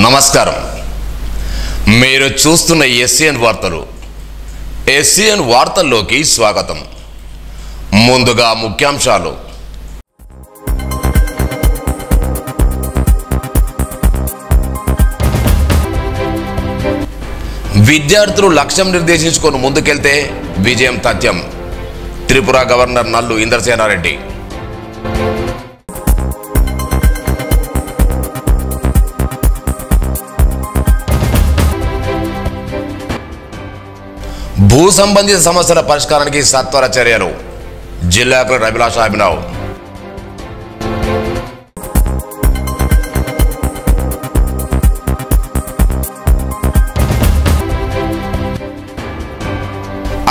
నమస్కారం. మీరు చూస్తున్న ఎస్సీఎన్ వార్తలు. ఎస్సీఎన్ వార్తల్లోకి స్వాగతం. ముందుగా ముఖ్యాంశాలు. విద్యార్థులు లక్ష్యం నిర్దేశించుకొని ముందుకెళ్తే విజయం తథ్యం. త్రిపుర గవర్నర్ నల్లు ఇంద్రసేనారెడ్డి. భూ సంబంధిత సమస్యల పరిష్కారానికి సత్వర చర్యలు. జిల్లా కలెక్టర్ అభిలాష్ అభినవ్.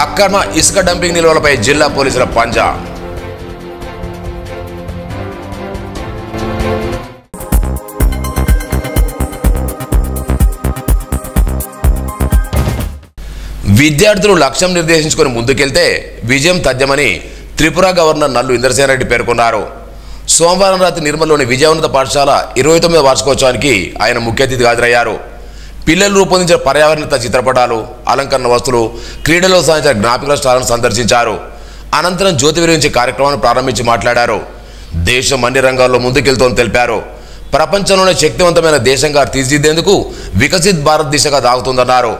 అక్రమ ఇసుక డంపింగ్ నిల్వలపై జిల్లా పోలీసుల పంజా. విద్యార్థులు లక్ష్యం నిర్దేశించుకొని ముందుకెళ్తే విజయం తథ్యమని త్రిపుర గవర్నర్ నల్లు ఇంద్రసేనారెడ్డి పేర్కొన్నారు. సోమవారం రాత్రి నిర్మల్లోని విజయోన్నత పాఠశాల 29వ వార్షికోత్సవానికి ఆయన ముఖ్య అతిథిగా హాజరయ్యారు. పిల్లలు రూపొందించిన పర్యావరణ చిత్రపటాలు, అలంకరణ వస్తువులు, క్రీడలో సాధించిన జ్ఞాపికల స్టాళ్లను సందర్శించారు. అనంతరం జ్యోతి వెలిగించే కార్యక్రమాన్ని ప్రారంభించి మాట్లాడారు. దేశం అన్ని రంగాల్లో ముందుకెళ్తోందని తెలిపారు. ప్రపంచంలోనే శక్తివంతమైన దేశంగా తీర్చిదిద్దేందుకు వికసిత్ భారత్ దిశగా దాగుతుందన్నారు.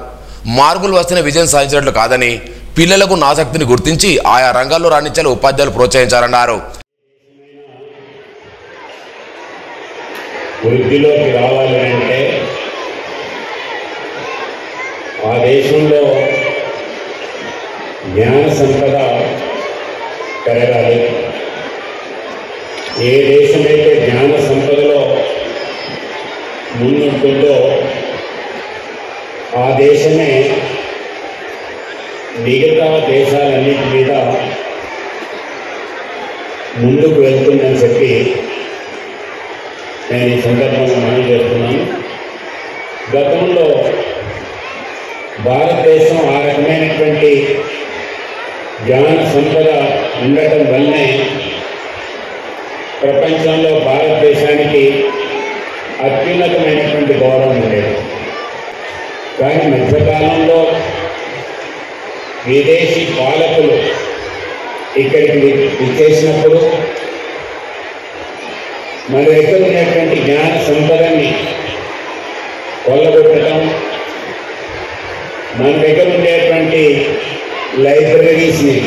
మార్కులు వస్తేనే విజయం సాధించినట్లు కాదని, పిల్లలకు ఆసక్తిని గుర్తించి ఆయా రంగాల్లో రాణించాలని ఉపాధ్యాయులు ప్రోత్సహించాలన్నారు. వృద్ధిలోకి రావాలి అంటే ఆ దేశంలో జ్ఞాన సంపద పెరగాలి. ఏ దేశమైతే జ్ఞాన సంపదలో ముందుంటుందో ఆ దేశమే మిగతా దేశాలన్నిటి మీద ముందుకు వెళ్తుందని చెప్పి నేను ఈ సందర్భంగా మనం చేస్తున్నాను. గతంలో భారతదేశం ఆ రకమైనటువంటి జ్ఞాన సంపద ఉండటం వల్లనే ప్రపంచంలో భారతదేశానికి అత్యున్నతమైనటువంటి గౌరవం ఉండేది. కానీ మధ్యకాలంలో విదేశీ పాలకులు ఇక్కడికి విచ్చేసినప్పుడు మన దగ్గర ఉన్నటువంటి జ్ఞాన సంపదని కొల్లగొట్టడం, మన దగ్గర ఉండేటువంటి లైబ్రరీస్ని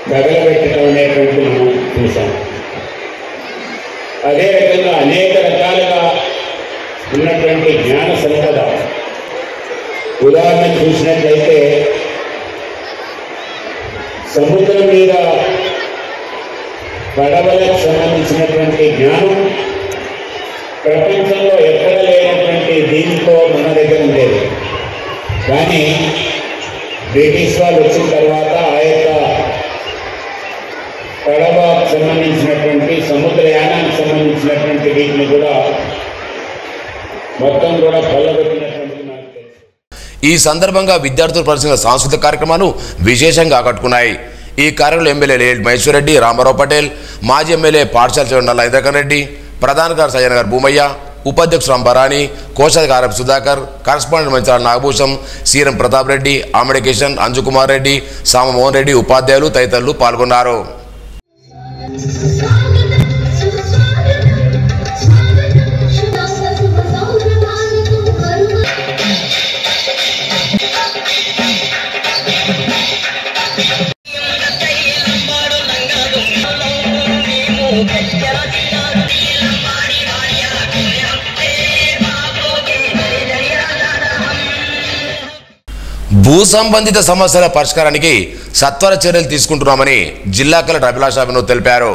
తగలబెట్టడం అనేటువంటి మనం చూసాం. అదే రకంగా అనేక రకాలుగా ఉన్నటువంటి జ్ఞాన సంపద ఉదాహరణ చూసినట్లయితే సముద్రం మీద పడవలకు సంబంధించినటువంటి జ్ఞానం ప్రపంచంలో ఎక్కడ లేనటువంటి దీంతో మన దగ్గర ఉండేది. కానీ బ్రిటిష్ వాళ్ళు వచ్చిన తర్వాత ఆ యొక్క పడవకు సంబంధించినటువంటి సముద్రయానానికి సంబంధించినటువంటి వీటిని కూడా మొత్తం కూడా కొల్లగొట్టినటువంటి నాకు తెలుసు. ఈ సందర్భంగా విద్యార్థులు పరిశీలించిన సాంస్కృతిక కార్యక్రమాలు విశేషంగా ఆకట్టుకున్నాయి. ఈ కార్యక్రమంలో ఎమ్మెల్యే లేడ్ మహేశ్వర్ రెడ్డి, రామారావు పటేల్, మాజీ ఎమ్మెల్యే పాఠశాల చైర్మన్ ఇంద్రకరణ్ రెడ్డి, ప్రధాన కార్యదర్శి సయ్యన్న గారు భూమయ్య, ఉపాధ్యక్షుడు రంభారాణి, కోశాధికారి సుధాకర్, కరస్పాండెంట్ మంచాల నాగభూషం, సీరం ప్రతాప్ రెడ్డి, ఆమెడి కిషన్, అంజుకుమార్ రెడ్డి, సామమోహన్ రెడ్డి, ఉపాధ్యాయులు తదితరులు పాల్గొన్నారు. భూ సంబంధిత సమస్యల పరిష్కారానికి సత్వర చర్యలు తీసుకుంటున్నామని జిల్లా కలెక్టర్ అభిలాష్ అభినవ్ తెలిపారు.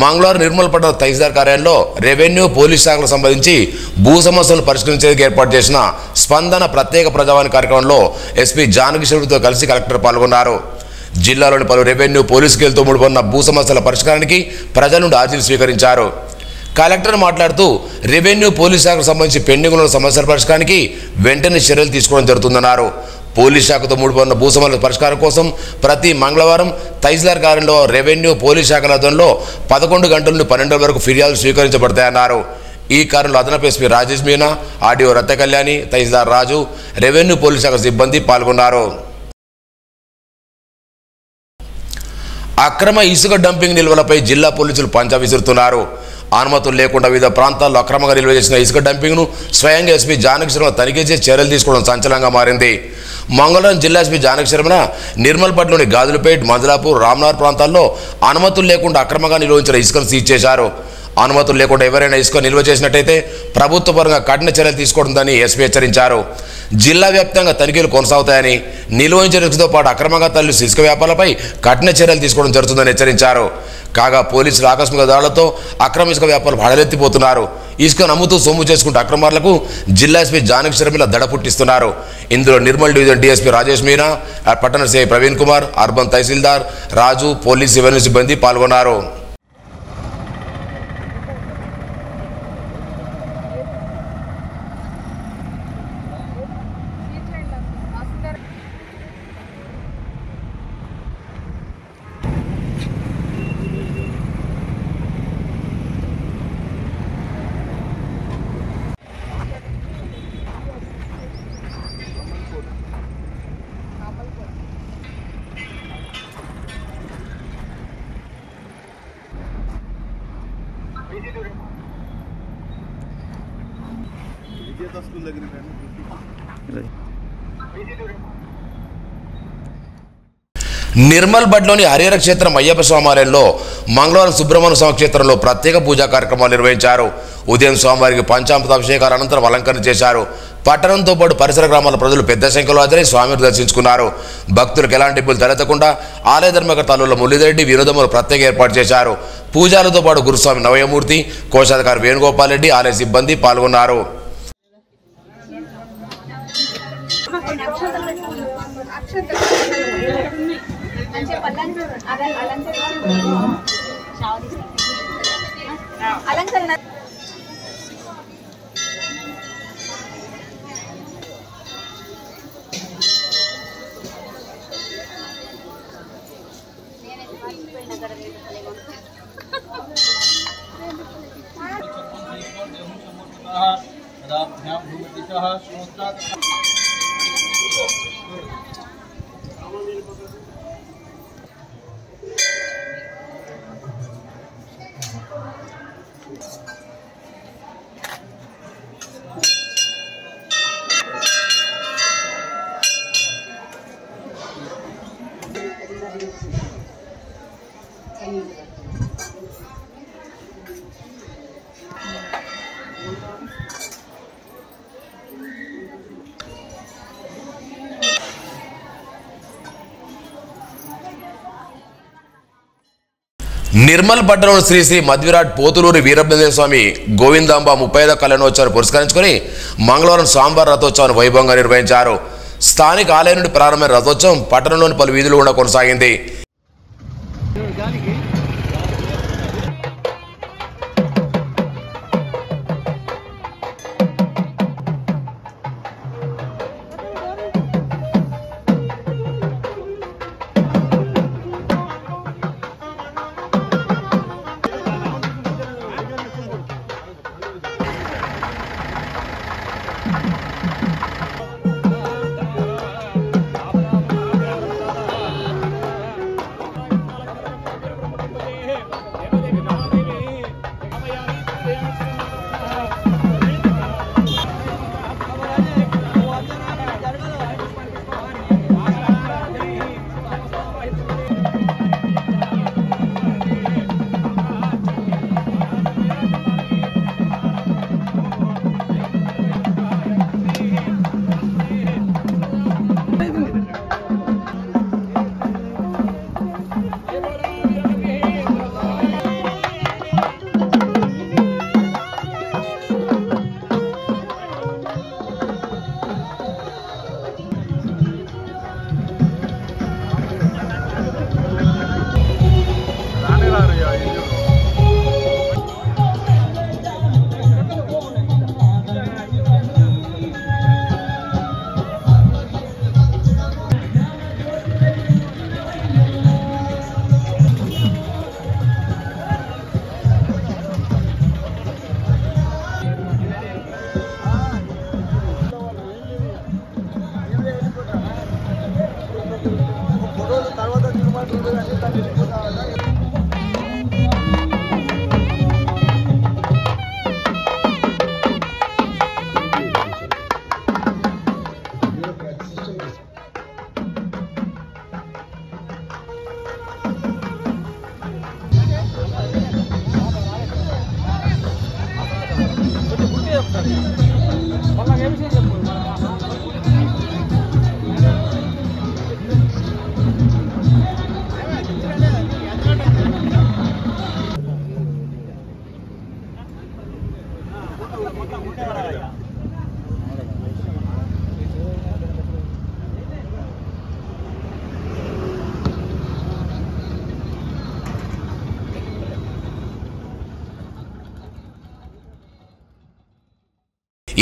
మంగళవారం నిర్మల్ పట్టణ తహసీల్దార్ కార్యాలయంలో రెవెన్యూ, పోలీస్ శాఖలకు సంబంధించి భూ సమస్యలను పరిష్కరించేందుకు ఏర్పాటు చేసిన స్పందన ప్రత్యేక ప్రజావాణి కార్యక్రమంలో ఎస్పీ జానకిషోర్తో కలిసి కలెక్టర్ పాల్గొన్నారు. జిల్లాలోని పలు రెవెన్యూ, పోలీసు కేలతో ముడిపడిన భూ సమస్యల పరిష్కారానికి ప్రజల నుండి అర్జీలు స్వీకరించారు. కలెక్టర్ మాట్లాడుతూ రెవెన్యూ, పోలీస్ శాఖకు సంబంధించి పెండింగ్ ఉన్న సమస్యల పరిష్కారానికి వెంటనే చర్యలు తీసుకోవడం జరుగుతుందన్నారు. పోలీస్ శాఖతో ముడిపడిన భూ సమస్యల పరిష్కారం కోసం ప్రతి మంగళవారం తహసీల్దార్ కార్యాలయంలో రెవెన్యూ పోలీస్ శాఖల ఆధ్వర్యంలో 11 గంటల నుండి 12 వరకు ఫిర్యాదులు స్వీకరించబడతాయన్నారు. ఈ కారులో అదనపు ఎస్పీ రాజేష్ మీనా, ఆర్డీఓ రత్న కళ్యాణి, తహసీల్దార్ రాజు, రెవెన్యూ పోలీస్ శాఖ సిబ్బంది పాల్గొన్నారు. అక్రమ ఇసుక డంపింగ్ నిల్వలపై జిల్లా పోలీసులు పంచా విసురుతున్నారు. అనుమతులు లేకుండా వివిధ ప్రాంతాల్లో అక్రమంగా నిల్వ చేసిన ఇసుక డంపింగ్ను స్వయంగా ఎస్పీ జానకి శర్మ తనిఖీ చేసి చర్యలు తీసుకోవడం సంచలనంగా మారింది. మంగళవారం జిల్లా ఎస్పీ జానకి శర్మ నిర్మల్పట్లోని గాజులపేట్, మంజలాపూర్, రామ్నగర్ ప్రాంతాల్లో అనుమతులు లేకుండా అక్రమంగా నిల్వహించిన ఇసుకను సీజ్ చేశారు. అనుమతులు లేకుండా ఎవరైనా ఇసుక నిల్వ చేసినట్టయితే ప్రభుత్వ పరంగా కఠిన చర్యలు తీసుకోవడందని ఎస్పీ హెచ్చరించారు. జిల్లా వ్యాప్తంగా తనిఖీలు కొనసాగుతాయని, నిల్వహించిన ఇసుకతో పాటు అక్రమంగా తరలిస్తున్న ఇసుక వ్యాపారాలపై కఠిన చర్యలు తీసుకోవడం జరుగుతుందని హెచ్చరించారు. కాగా పోలీసులు ఆకస్మిక దాడులతో అక్రమ ఇసుక వ్యాపారులు హడలెత్తిపోతున్నారు. ఇసుక నమ్ముతూ సొమ్ము చేసుకుంటూ అక్రమార్లకు జిల్లా ఎస్పీ జానకి శర్మిల దడ పుట్టిస్తున్నారు. ఇందులో నిర్మల్ డివిజన్ డీఎస్పీ రాజేష్ మీనా, పట్టణ సిఐ ప్రవీణ్ కుమార్, అర్బన్ తహసీల్దార్ రాజు, పోలీస్ రెవెన్యూ సిబ్బంది పాల్గొన్నారు. నిర్మల్ బడ్లోని హరిహర క్షేత్రం అయ్యప్ప స్వామివారిలో మంగళవారం సుబ్రహ్మణ్య స్వామి క్షేత్రంలో ప్రత్యేక పూజా కార్యక్రమాలు నిర్వహించారు. ఉదయం స్వామివారికి పంచామృత అభిషేకాల అనంతరం అలంకరణ చేశారు. పట్టణంతో పాటు పరిసర గ్రామాల ప్రజలు పెద్ద సంఖ్యలో హాజరై స్వామిని దర్శించుకున్నారు. భక్తులకు ఎలాంటి ఇబ్బందులు తలెత్తకుండా ఆలయ ధర్మకర్త అల్లుల మురళీధరెడ్డి వినోదములు ప్రత్యేక ఏర్పాటు చేశారు. పూజాలతో పాటు గురుస్వామి నవయమూర్తి, కోశాధికారి వేణుగోపాల్ రెడ్డి, ఆలయ సిబ్బంది పాల్గొన్నారు. నిర్మల్ పట్టణంలో శ్రీ శ్రీ మధ్విరాట్ పోతులూరి వీరభద్ర స్వామి గోవిందాంబ 35వ కళ్యాణోత్సవాన్ని పురస్కరించుకొని మంగళవారం స్వామివారి రథోత్సవాన్ని వైభవంగా నిర్వహించారు. స్థానిక ఆలయం నుండి ప్రారంభమైన రథోత్సవం పట్టణంలోని పలు వీధులు కూడా కొనసాగింది.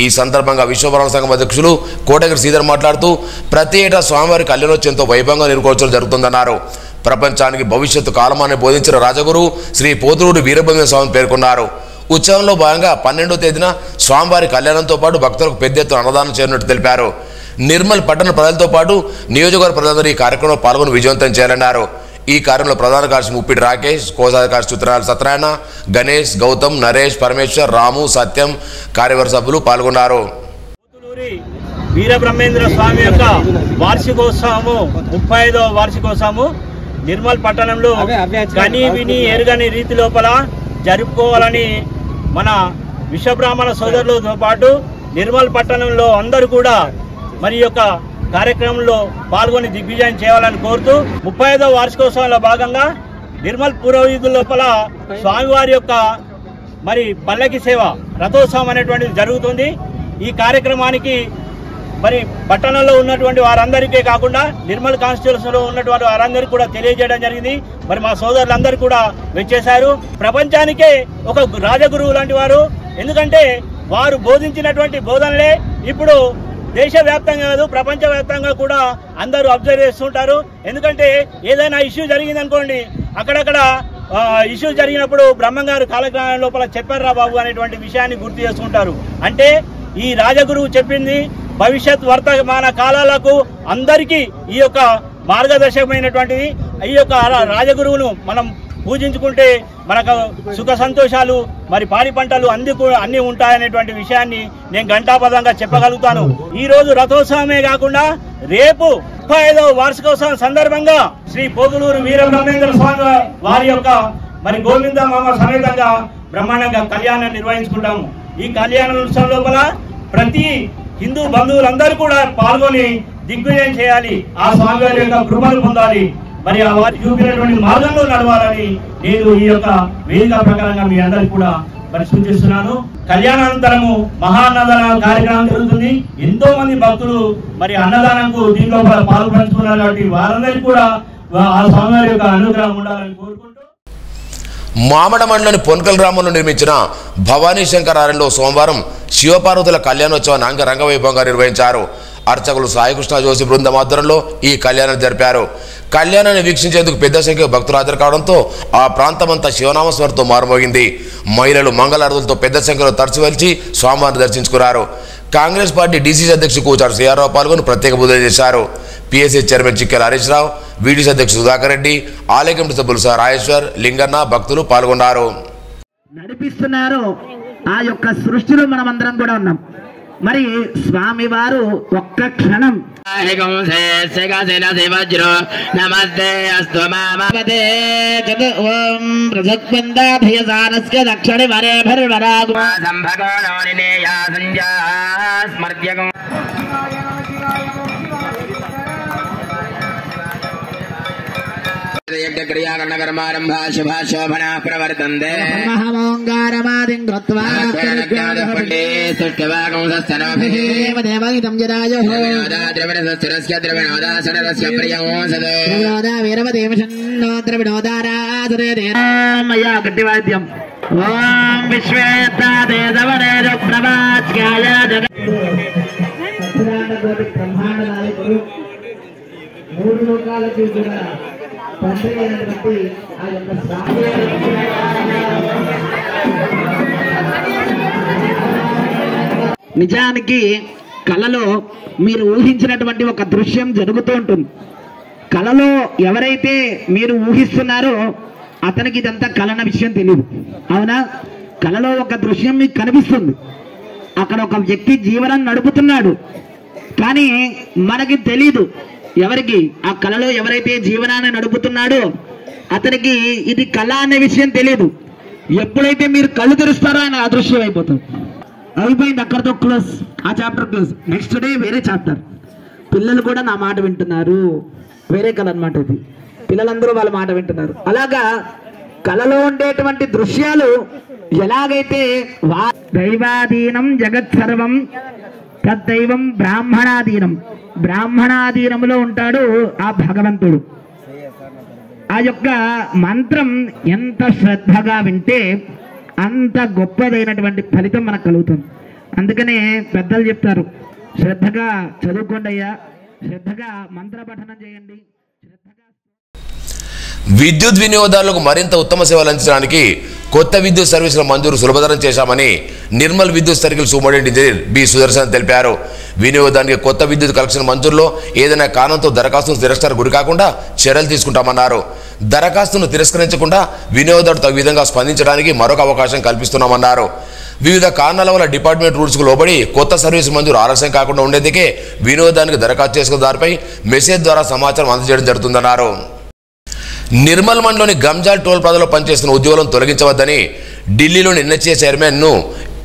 ఈ సందర్భంగా విశ్వబ్రహ్మణ సంఘం అధ్యక్షులు కోటగిరి శ్రీధర్ మాట్లాడుతూ ప్రతి ఏటా స్వామివారి కళ్యాణోత్సవంతో వైభవంగా నిర్వహించడం జరుగుతుందన్నారు. ప్రపంచానికి భవిష్యత్తు కాలమాన్ని బోధించిన రాజగురు శ్రీ పోతులూరి వీరబ్రహ్మేంద్ర స్వామి పేర్కొన్నారు. ఉత్సవంలో భాగంగా 12వ తేదీన స్వామివారి కళ్యాణంతో పాటు భక్తులకు పెద్ద ఎత్తున అన్నదానం చేయనున్నట్టు తెలిపారు. నిర్మల్ పట్టణ ప్రజలతో పాటు నియోజకవర్గ ప్రజలందరూ ఈ కార్యక్రమంలో పాల్గొని విజయవంతం చేయాలన్నారు. ఈ కార్యంలో ప్రధాన కార్యదర్శి ముప్పిడి రాకేష్, కోశాధికారి కార్యదర్శి చిత్రాల సత్యనారాయణ, గణేష్, గౌతమ్, నరేష్, పరమేశ్వర్, రాము, సత్యం కార్యవర్గ సభ్యులు పాల్గొన్నారు. పోతులూరి వీరబ్రహ్మేంద్ర స్వామి యొక్క వార్షికోత్సవము 35వ వార్షికోత్సవము నిర్మల్ పట్టణంలో కని విని ఎరుగని రీతి లోపల జరుపుకోవాలని మన విశ్వబ్రాహ్మణ సోదరులతో పాటు నిర్మల్ పట్టణంలో అందరూ కూడా మరి యొక్క కార్యక్రమంలో పాల్గొని దిగ్విజయం చేయాలని కోరుతూ 35వ వార్షికోత్సవంలో భాగంగా నిర్మల్ పూర్వవీధుల లోపల స్వామివారి యొక్క మరి పల్లకి సేవ రథోత్సవం అనేటువంటిది జరుగుతుంది. ఈ కార్యక్రమానికి మరి పట్టణంలో ఉన్నటువంటి వారందరికీ కాకుండా నిర్మల్ కాన్స్టిట్యూన్సీలో ఉన్నటువంటి వారందరికీ కూడా తెలియజేయడం జరిగింది. మరి మా సోదరులందరూ కూడా వచ్చేశారు. ప్రపంచానికే ఒక రాజగురువు లాంటి వారు. ఎందుకంటే వారు బోధించినటువంటి బోధనలే ఇప్పుడు దేశవ్యాప్తంగా కాదు ప్రపంచవ్యాప్తంగా కూడా అందరూ అబ్జర్వ్ చేస్తుంటారు. ఎందుకంటే ఏదైనా ఇష్యూ జరిగిందనుకోండి, అక్కడక్కడ ఇష్యూ జరిగినప్పుడు బ్రహ్మంగారు కాలజ్ఞానం లోపల చెప్పారా బాబు అనేటువంటి విషయాన్ని గుర్తు చేసుకుంటారు. అంటే ఈ రాజగురువు చెప్పింది భవిష్యత్ వర్తమాన కాలాలకు అందరికీ ఈ యొక్క మార్గదర్శకమైనటువంటిది. ఈ యొక్క రాజగురువును మనం పూజించుకుంటే మనకు సుఖ సంతోషాలు మరి పాడి పంటలు అన్ని ఉంటాయనేటువంటి విషయాన్ని నేను ఘంటాపదంగా చెప్పగలుగుతాను. ఈ రోజు రథోత్సవమే కాకుండా రేపు 35వ వార్షికోత్సవం సందర్భంగా శ్రీ పోతులూరు వీరబ్రహ్మేంద్ర స్వామి వారి యొక్క మరి గోవింద మామ సమేతంగా బ్రహ్మాండంగా కళ్యాణం నిర్వహించుకుంటాము. ఈ కళ్యాణోత్సవం లోపల ప్రతి హిందూ బంధువులందరూ కూడా పాల్గొని దిగ్విజయం చేయాలి. ఆ స్వామివారి యొక్క కృపను పొందాలి. మరి వారు చూపినటువంటి మార్గంలో నడవాలని నేను ఈ యొక్క వేదిక ప్రకారంగా మీ అందరికి కూడా మరి సూచిస్తున్నాను. కళ్యాణానంతరము మహాన్నదాన కార్యక్రమం జరుగుతుంది. ఎంతో మంది భక్తులు మరి అన్నదానంకు దీనిలో పాల్పంచుకున్నారు. కాబట్టి వారందరికీ కూడా ఆ స్వామివారి యొక్క అనుగ్రహం ఉండాలని కోరుకుంటూ మామడ మండలోని పొన్కల్ గ్రామంలో నిర్మించిన భవానీ శంకర్ ఆలయంలో సోమవారం శివపార్వతుల కళ్యాణోత్సవాన్ని అంగరంగ వైభవంగా నిర్వహించారు. అర్చకులు సాయికృష్ణ జోషి బృందం ఆధ్వర్యంలో ఈ కళ్యాణం జరిపారు. కళ్యాణాన్ని వీక్షించేందుకు పెద్ద సంఖ్యలో భక్తులు హాజరు కావడంతో ఆ ప్రాంతమంతా శివనామస్మరణతో మారుమోగింది. మహిళలు మంగళారతులతో పెద్ద సంఖ్యలో తరచివలిచి స్వామివారిని దర్శించుకున్నారు. కాంగ్రెస్ పార్టీ డీసీసీ అధ్యక్షుడు కూచారు సిఆర్రావు పాల్గొని ప్రత్యేక పూజలు చేశారు. PSC chairman చిక్కెల Harish Rao, VDC అధ్యక్షుడు సుధాకర్ రెడ్డి, ఆలయ కమిటీ సభ్యులు రాజేశ్వర్, లింగన్న భక్తులు పాల్గొన్నారు. నడిపిస్తున్నారు ఆ యొక్క సృష్టిలో మనమందరం కూడా ఉన్నాం. మరి స్వామి వారు ఒక్క క్షణం దక్షిణ వరే భర్వరాగు క్రియాకరణకర్మారంభా శుభా శోభనా ప్రవర్తంతే మహామోంగారమాదిం కృత్వా దేవగీతం జరాజో ద్రవిణోదాద్రవిణస్య ద్రవిణోదాసనరస్య ప్రియం సదో వీరవదేవశన్నో ద్రవిణోదారాధరేమయ్యా గట్టివాద్యం ఓం విశ్వేత్తాదేవనేజ ప్రభాస్యాయ బ్రహ్మాండ నాయకుడు మూడు లోకాలకి కూడా తండ్రి అయినటువంటి ఆ యొక్క నిజానికి కళలో మీరు ఊహించినటువంటి ఒక దృశ్యం జరుగుతూ ఉంటుంది. కళలో ఎవరైతే మీరు ఊహిస్తున్నారో అతనికి ఇదంతా కళ అన్న విషయం తెలియదు. అవునా? కళలో ఒక దృశ్యం మీకు కనిపిస్తుంది, అక్కడ ఒక వ్యక్తి జీవనం నడుపుతున్నాడు, కానీ మనకి తెలీదు. ఎవరికి? ఆ కళలో ఎవరైతే జీవనాన్ని నడుపుతున్నాడో అతనికి ఇది కళ అనే విషయం తెలియదు. ఎప్పుడైతే మీరు కళ్ళు తెరుస్తారో ఆయన అదృశ్యం అయిపోతుంది. అయిపోయింది, అక్కడితో క్లోజ్. ఆ చాప్టర్ క్లోజ్. నెక్స్ట్ డే వేరే చాప్టర్. పిల్లలు కూడా నా మాట వింటున్నారు. వేరే కళ అన్నమాట ఇది. పిల్లలందరూ వాళ్ళ మాట వింటున్నారు. అలాగా కళలో ఉండేటువంటి దృశ్యాలు ఎలాగైతే దైవాధీనం జగత్ సర్వం తద్దైవం బ్రాహ్మణాధీనం. బ్రాహ్మణాధీనములో ఉంటాడు ఆ భగవంతుడు. ఆ యొక్క మంత్రం ఎంత శ్రద్ధగా వింటే అంత గొప్పదైనటువంటి ఫలితం మనకు కలుగుతుంది. అందుకనే పెద్దలు చెప్తారు, శ్రద్ధగా చదువుకోండి అయ్యా, శ్రద్ధగా మంత్ర పఠనం చేయండి. విద్యుత్ వినియోగదారులకు మరింత ఉత్తమ సేవలు అందించడానికి కొత్త విద్యుత్ సర్వీసుల మంజూరు సులభతరం చేశామని నిర్మల్ విద్యుత్ circle superintendent engineer B Sudarshan తెలిపారు. వినియోగదారునికి కొత్త విద్యుత్ కనెక్షన్ మంజూరులో ఏదైనా కారణంతో దరఖాస్తును తిరస్కారం గురి కాకుండా చర్యలు తీసుకుంటామన్నారు. దరఖాస్తును తిరస్కరించకుండా వినియోగదారుడు తగు విధంగా స్పందించడానికి మరొక అవకాశం కల్పిస్తున్నామన్నారు. వివిధ కారణాల వల్ల డిపార్ట్మెంట్ రూల్స్కు లోబడి కొత్త సర్వీసు మంజూరు ఆలస్యం కాకుండా ఉండేందుకే వినియోగదారునికి దరఖాస్తు చేసుకున్న దానిపై మెసేజ్ ద్వారా సమాచారం అందజేయడం జరుగుతుందన్నారు. నిర్మల్ మండలోని గంజాల్ టోల్ ప్లాజాలో పనిచేస్తున్న ఉద్యోగులను తొలగించవద్దని ఢిల్లీలోని ఎన్హెచ్ఏ చైర్మన్ను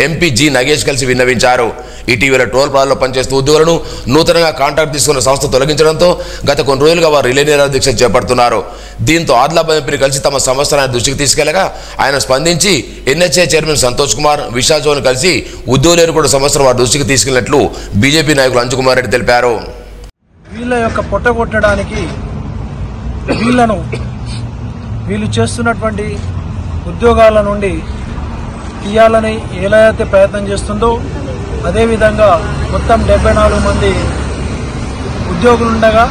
ఎంపీ జి నగేష్ కలిసి విన్నవించారు. ఇటీవల టోల్ ప్లాజాలో పనిచేస్తున్న ఉద్యోగులను నూతనంగా కాంట్రాక్ట్ తీసుకున్న సంస్థ తొలగించడంతో గత కొన్ని రోజులుగా వారు రిలే నిరాహార దీక్ష చేపడుతున్నారు. దీంతో ఆదిలాబాద్ ఎంపీని కలిసి తమ సమస్యను ఆయన దృష్టికి తీసుకెళ్లగా ఆయన స్పందించి ఎన్హెచ్ఏ చైర్మన్ సంతోష్ కుమార్, విశాల్ చౌన్ కలిసి ఉద్యోగులు కూడా సమస్యను వారి దృష్టికి తీసుకెళ్లినట్లు బీజేపీ నాయకులు అంజు కుమార్ రెడ్డి తెలిపారు. వీళ్ళ యొక్క పొట్టగొట్టడానికి వీళ్ళు చేస్తున్నటువంటి ఉద్యోగాల నుండి తీయాలని ఎలా అయితే ప్రయత్నం చేస్తుందో అదేవిధంగా మొత్తం 74 మంది ఉద్యోగులుండగా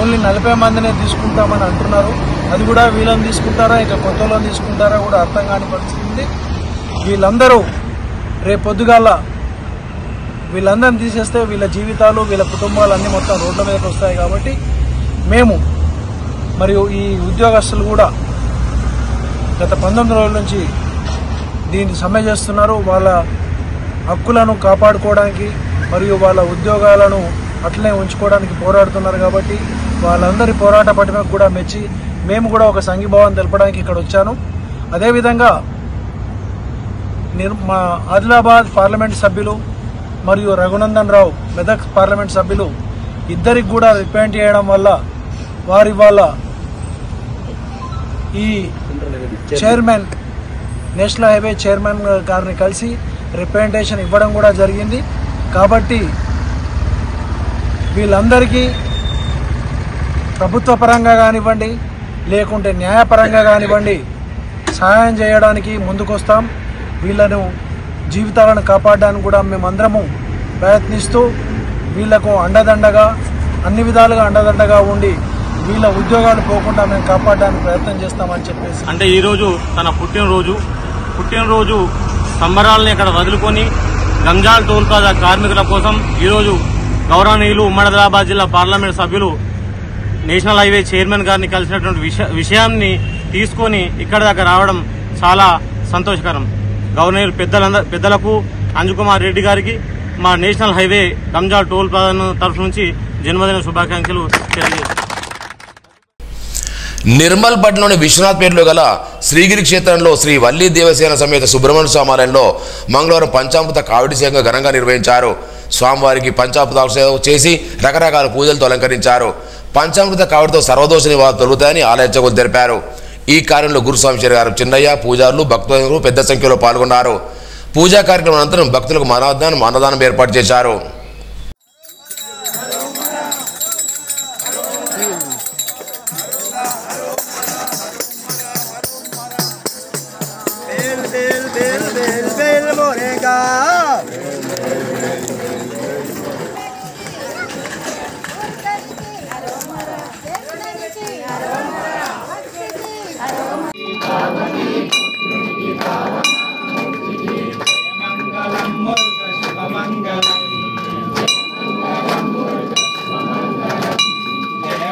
ఓన్లీ 40 మందినే తీసుకుంటామని అంటున్నారు. అది కూడా వీళ్ళని తీసుకుంటారా ఇక కొత్త వాళ్ళని తీసుకుంటారా కూడా అర్థం కాని పరిస్థితి ఉంది. వీళ్ళందరూ రేపు పొద్దుగాల వీళ్ళందరినీ తీసేస్తే వీళ్ళ జీవితాలు వీళ్ళ కుటుంబాలు అన్నీ మొత్తం రోడ్ల మీదకి వస్తాయి. కాబట్టి మేము మరియు ఈ ఉద్యోగస్తులు కూడా గత 19 రోజుల నుంచి దీన్ని సమ్మె చేస్తున్నారు. వాళ్ళ హక్కులను కాపాడుకోవడానికి మరియు వాళ్ళ ఉద్యోగాలను అట్లనే ఉంచుకోవడానికి పోరాడుతున్నారు. కాబట్టి వాళ్ళందరి పోరాట పటిమకు కూడా మెచ్చి మేము కూడా ఒక సంఘీభావం తెలపడానికి ఇక్కడ వచ్చాను. అదేవిధంగా మా ఆదిలాబాద్ పార్లమెంట్ సభ్యులు మరియు రఘునందన్ రావు మెదక్ పార్లమెంట్ సభ్యులు ఇద్దరికి కూడా రిప్రజెంట్ చేయడం వల్ల వారి వాళ్ళ ఈ చైర్మన్ నేషనల్ హైవే చైర్మన్ గారిని కలిసి రిప్రజెంటేషన్ ఇవ్వడం కూడా జరిగింది. కాబట్టి వీళ్ళందరికీ ప్రభుత్వ పరంగా కానివ్వండి లేకుంటే న్యాయపరంగా కానివ్వండి సహాయం చేయడానికి ముందుకొస్తాం. వీళ్ళను జీవితాలను కాపాడడానికి కూడా మేమందరము ప్రయత్నిస్తూ వీళ్లకు అండదండగా అన్ని విధాలుగా అండదండగా ఉండి వీళ్ళ ఉద్యోగాలు పోకుండా మేము కాపాడడానికి ప్రయత్నం చేస్తామని చెప్పేసి అంటే ఈరోజు తన పుట్టినరోజు సంబరాలని ఇక్కడ వదులుకొని గంజాల్ టోల్ ప్లాజా కార్మికుల కోసం ఈరోజు గౌరవనీయులు ఉమ్మడి ఆదిలాబాద్ జిల్లా పార్లమెంట్ సభ్యులు నేషనల్ హైవే చైర్మన్ గారిని కలిసినటువంటి విషయాన్ని తీసుకొని ఇక్కడ దాకా రావడం చాలా సంతోషకరం. గవర్నర్ పెద్దలకు అంజు కుమార్ రెడ్డి గారికి మా నేషనల్ హైవే గంజాల్ టోల్ ప్లాజా తరఫు నుంచి జన్మదిన శుభాకాంక్షలు తెలియజేస్తాం. నిర్మల్ పట్టణంలోని విశ్వనాథ్పేటలో గల శ్రీగిరి క్షేత్రంలో శ్రీ వల్లి దేవసేన సమేత సుబ్రహ్మణ్య స్వామాలయంలో మంగళవారం పంచామృత కావడి సేవ ఘనంగా నిర్వహించారు. స్వామివారికి పంచామృత చేసి రకరకాల పూజలతో అలంకరించారు. పంచామృత కావడితో సర్వదోష నివారణ తొలుగుతాయని ఆలయ అర్చకులు తెలిపారు. ఈ కార్యంలో గురుస్వామి గారు చిన్నయ్య పూజారులు భక్తులు పెద్ద సంఖ్యలో పాల్గొన్నారు. పూజా కార్యక్రమం అనంతరం భక్తులకు అన్నదానం ఏర్పాటు చేశారు.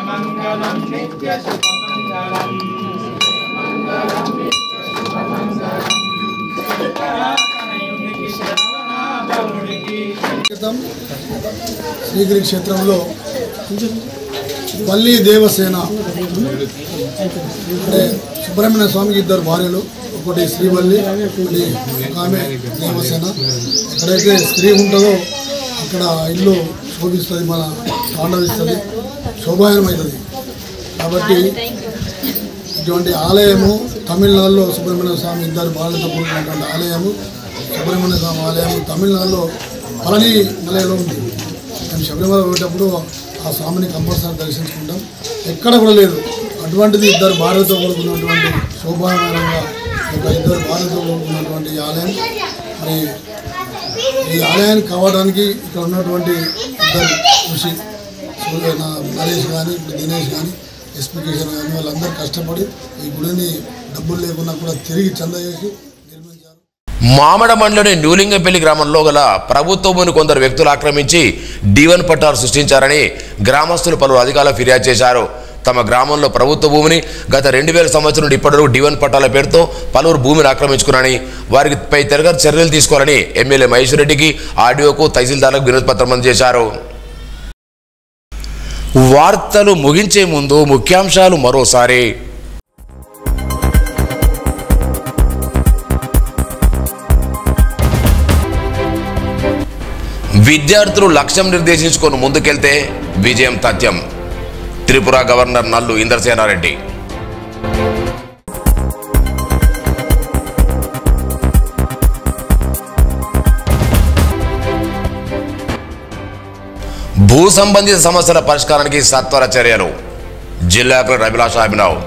మంగళం శ్రీగిరి క్షేత్రంలో వల్లి దేవసేన అంటే సుబ్రహ్మణ్య స్వామికి ఇద్దరు భార్యలు, ఒకటి శ్రీవల్లి, ఒకటి ఆమె దేవసేన. ఎక్కడైతే స్త్రీ ఉంటుందో అక్కడ ఇల్లు శోభిస్తుంది, మన తాండవిస్తుంది, శోభాయనమవుతుంది. కాబట్టి ఇటువంటి ఆలయము తమిళనాడులో సుబ్రహ్మణ్య స్వామి ఇద్దరు భార్యలతో కూడుకున్నటువంటి ఆలయము, సుబ్రహ్మణ్య స్వామి ఆలయము తమిళనాడులో పళని మలయలో ఉంది. మేము శబరిమల పోయేటప్పుడు ఆ స్వామిని కంపల్సరీ దర్శించుకుంటాం. ఎక్కడ కూడా లేదు. అటువంటిది ఇద్దరు భార్యతో కూడుకున్నటువంటి శోభాయమానంగా ఇద్దరు భార్యతో కూడుకున్నటువంటి ఆలయం. మరి ఈ ఆలయానికి కావడానికి ఇక్కడ ఉన్నటువంటి ఇద్దరు కృషి నరేష్ కానీ, ఇప్పుడు దినేష్ కానీ, ఎస్పీ కిషన్ కానీ వాళ్ళందరూ కష్టపడి ఈ గుడిని డబ్బులు లేకున్నా కూడా తిరిగి చందా చేసి నిర్మించారు. మామడ మండలంలోని న్యూలింగంపల్లి గ్రామంలో గల ప్రభుత్వ భూమిని కొందరు వ్యక్తులు ఆక్రమించి D1 పట్టాలు సృష్టించారని గ్రామస్తులు పలువురు అధికారులు ఫిర్యాదు చేశారు. తమ గ్రామంలో ప్రభుత్వ భూమిని గత 2000 సంవత్సరం నుండి ఇప్పటివరకు D1 పట్టాల పేరుతో పలువురు భూమిని ఆక్రమించుకున్నారని, వారిపై తిరగతి చర్యలు తీసుకోవాలని ఎమ్మెల్యే మహేశ్వర్ రెడ్డికి, ఆర్డీఓకు, తహసీల్దార్లకు వినతి పత్రం అందజేశారు. వార్తలు ముగించే ముందు ముఖ్యాంశాలు మరోసారి. విద్యార్థులు లక్ష్యం నిర్దేశించుకొని ముందుకెళ్తే విజయం తథ్యం. త్రిపుర గవర్నర్ నల్లు ఇంద్రసేనారెడ్డి. భూ సంబంధిత సమస్యల పరిష్కారానికి సత్వర చర్యలు. జిల్లా కలెక్టర్ అభిలాష అభినవ్.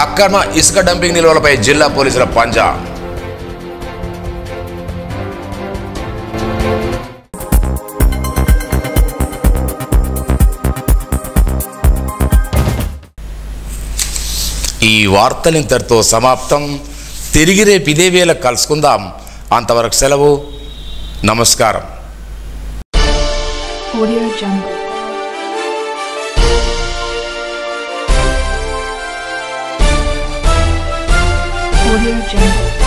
అక్రమ ఇసుక డంపింగ్ నిల్వలపై జిల్లా పోలీసుల పంజా. ఈ వార్తలు ఇంతటితో సమాప్తం. తిరిగి రేపు ఇదే వేళ కలుసుకుందాం. అంతవరకు సెలవు. నమస్కారం. Audio Jungle.